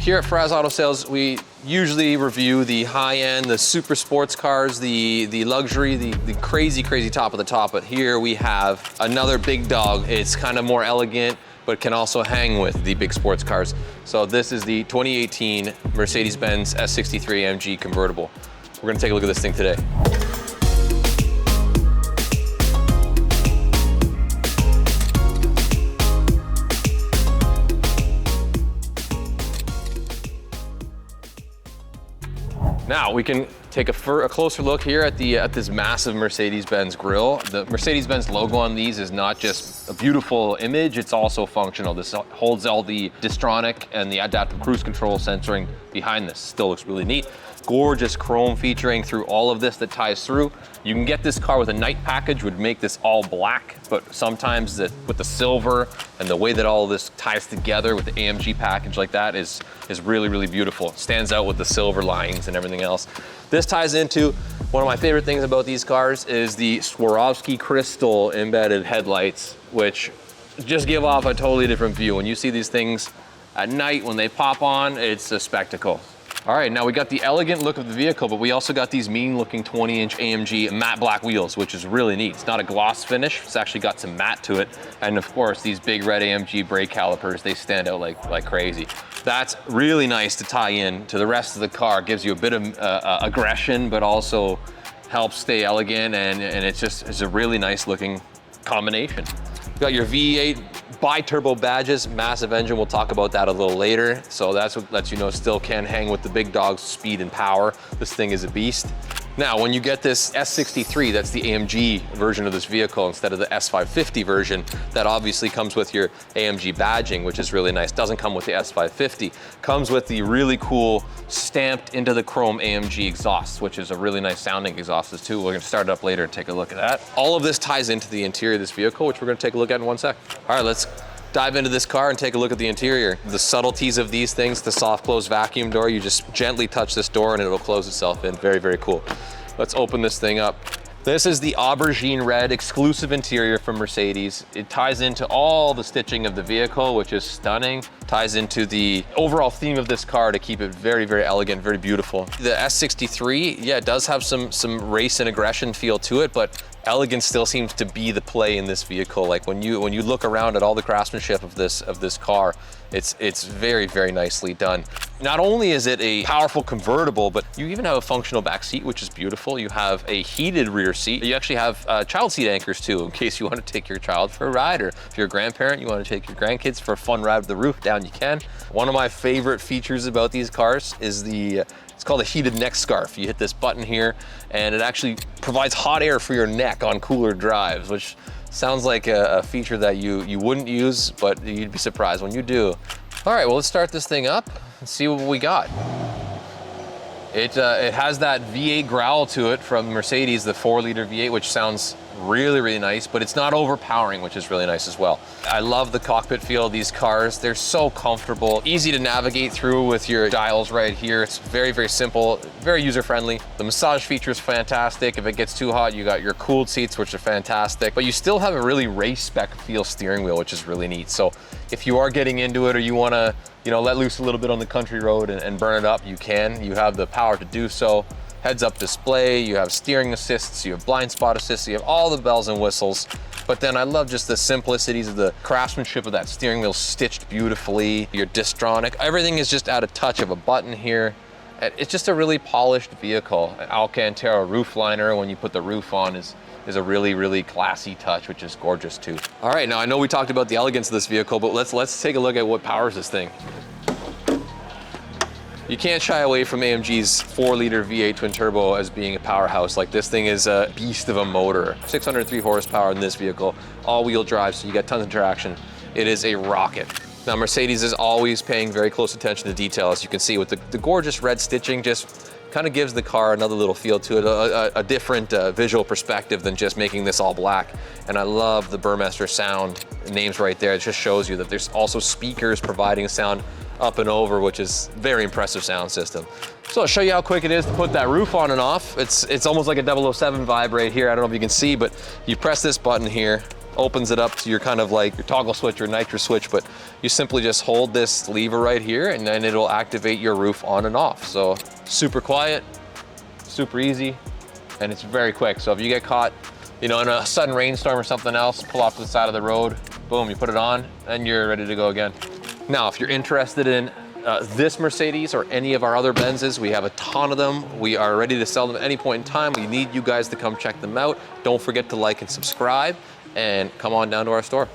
Here at Faraz Auto Sales, we usually review the high-end, the super sports cars, the luxury, the crazy, crazy top of the top. But here we have another big dog. It's kind of more elegant, but can also hang with the big sports cars. So this is the 2018 Mercedes-Benz S63 AMG convertible. We're gonna take a look at this thing today. Now we can take a closer look here at this massive Mercedes-Benz grille. The Mercedes-Benz logo on these is not just a beautiful image, it's also functional. This holds all the Distronic and the adaptive cruise control sensoring behind this. Still looks really neat. Gorgeous chrome featuring through all of this that ties through. You can get this car with a night package, would make this all black, but sometimes with the silver and the way that all of this ties together with the AMG package like that is really, really beautiful. It stands out with the silver lines and everything else. This ties into one of my favorite things about these cars is the Swarovski crystal embedded headlights, which just give off a totally different view. When you see these things at night, when they pop on, it's a spectacle. All right, now we got the elegant look of the vehicle, but we also got these mean looking 20-inch AMG matte black wheels, which is really neat. It's not a gloss finish, it's actually got some matte to it. And of course, these big red AMG brake calipers, they stand out like crazy. That's really nice to tie in to the rest of the car. It gives you a bit of aggression, but also helps stay elegant, and it's a really nice looking combination. You got your V8 bi-turbo badges, massive engine. We'll talk about that a little later. So that's what lets you know still can hang with the big dogs, speed and power. This thing is a beast. Now, when you get this S63, that's the AMG version of this vehicle instead of the S550 version, that obviously comes with your AMG badging, which is really nice. Doesn't come with the S550. Comes with the really cool stamped into the chrome AMG exhaust, which is a really nice sounding exhaust too. We're gonna start it up later and take a look at that. All of this ties into the interior of this vehicle, which we're gonna take a look at in one sec. All right, let's dive into this car and take a look at the interior. The subtleties of these things, the soft close vacuum door, you just gently touch this door and it'll close itself in. Very, very cool. Let's open this thing up. This is the aubergine red exclusive interior from Mercedes. It ties into all the stitching of the vehicle, which is stunning. Ties into the overall theme of this car to keep it very, very elegant, very beautiful. The S63, yeah, it does have some race and aggression feel to it, but elegance still seems to be the play in this vehicle. Like when you look around at all the craftsmanship of this car, it's very, very nicely done. Not only is it a powerful convertible, but you even have a functional back seat, which is beautiful. You have a heated rear seat. You actually have child seat anchors too, in case you want to take your child for a ride, or if you're a grandparent, you want to take your grandkids for a fun ride with the roof down, you can. One of my favorite features about these cars is it's called a heated neck scarf. You hit this button here and it actually provides hot air for your neck on cooler drives, which sounds like a feature that you wouldn't use, but you'd be surprised when you do. All right, well, let's start this thing up and see what we got. It has that V8 growl to it from Mercedes, the 4-liter V8, which sounds really, really nice, but it's not overpowering, which is really nice as well. I love the cockpit feel of these cars. They're so comfortable, easy to navigate through with your dials right here. It's very, very simple, very user-friendly. The massage feature is fantastic. If it gets too hot, you got your cooled seats, which are fantastic, but you still have a really race spec feel steering wheel, which is really neat. So if you are getting into it or you wanna, let loose a little bit on the country road and burn it up, you can. You have the power to do so. Heads-up display, you have steering assists, you have blind spot assists, you have all the bells and whistles. But then I love just the simplicities of the craftsmanship of that steering wheel, stitched beautifully, your Distronic. Everything is just at a touch of a button here. It's just a really polished vehicle. An Alcantara roof liner, when you put the roof on, is a really, really classy touch, which is gorgeous too. All right, now I know we talked about the elegance of this vehicle, but let's take a look at what powers this thing. You can't shy away from AMG's 4-liter V8 twin turbo as being a powerhouse. Like, this thing is a beast of a motor. 603 horsepower in this vehicle, all-wheel drive, so you get tons of traction. It is a rocket. Now, Mercedes is always paying very close attention to detail, as you can see with the gorgeous red stitching. Just kind of gives the car another little feel to it, a different visual perspective than just making this all black. And I love the Burmester sound names right there. It just shows you that there's also speakers providing sound up and over, which is very impressive sound system. So I'll show you how quick it is to put that roof on and off. It's almost like a 007 vibe right here. I don't know if you can see, but you press this button here, opens it up to your kind of like your toggle switch or nitro switch, but you simply just hold this lever right here and then it'll activate your roof on and off. So super quiet, super easy, and it's very quick. So if you get caught, you know, in a sudden rainstorm or something else, pull off to the side of the road, boom, you put it on and you're ready to go again. Now, if you're interested in this Mercedes or any of our other Benzes, we have a ton of them. We are ready to sell them at any point in time. We need you guys to come check them out. Don't forget to like and subscribe and come on down to our store.